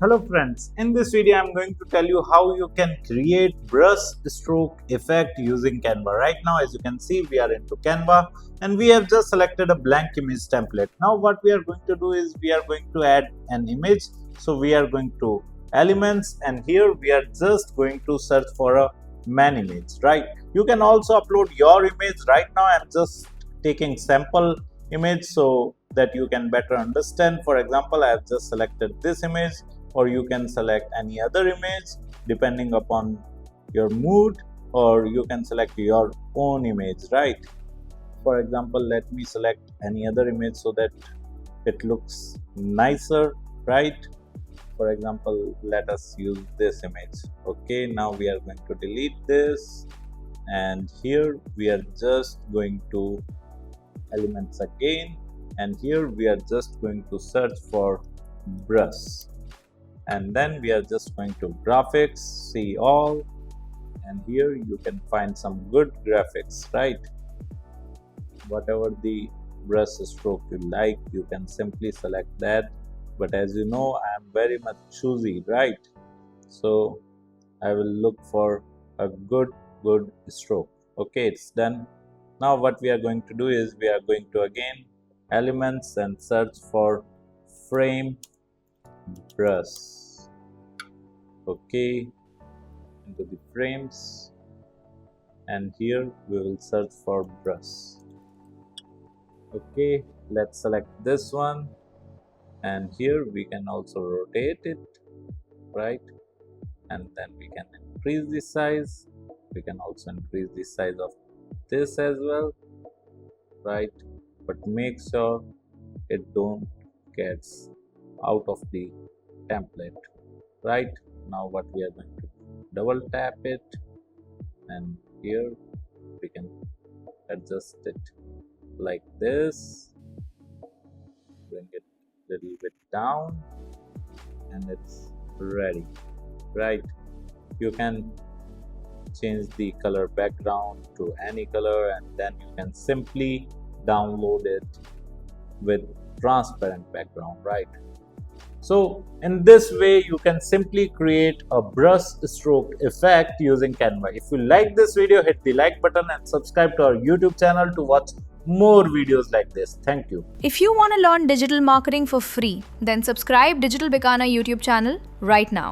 Hello friends, in this video I'm going to tell you how you can create brush stroke effect using Canva. Right now as you can see we are into Canva and we have just selected a blank image template. Now what we are going to do is we are going to add an image. So we are going to elements and here we are just going to search for a man image, right? You can also upload your image. Right now I'm just taking sample image so that you can better understand. For example, I have just selected this image, or you can select any other image depending upon your mood, or you can select your own image, right? For example, let me select any other image so that it looks nicer, right? For example, let us use this image. Okay, now we are going to delete this and here we are just going to elements again and here we are just going to search for brush and then we are just going to graphics, see all, and here you can find some good graphics, right? Whatever the brush stroke you like, you can simply select that, but as you know I am very much choosy, right? So I will look for a good stroke. Okay, it's done. Now what we are going to do is we are going to again elements and search for frame brush. Okay, into the frames and here we will search for brush. Okay, let's select this one and here we can also rotate it, right? And then we can increase the size. We can also increase the size of this as well, right? But make sure it don't gets out of the template, right? Now what we are going to double tap it and here we can adjust it like this, bring it a little bit down and it's ready, right? You can change the color background to any color and then you can simply download it with transparent background, right? So in this way you can simply create a brush stroke effect using Canva. If you like this video, hit the like button and subscribe to our YouTube channel to watch more videos like this. Thank you. If you want to learn digital marketing for free, then subscribe Digital Bikana YouTube channel right now.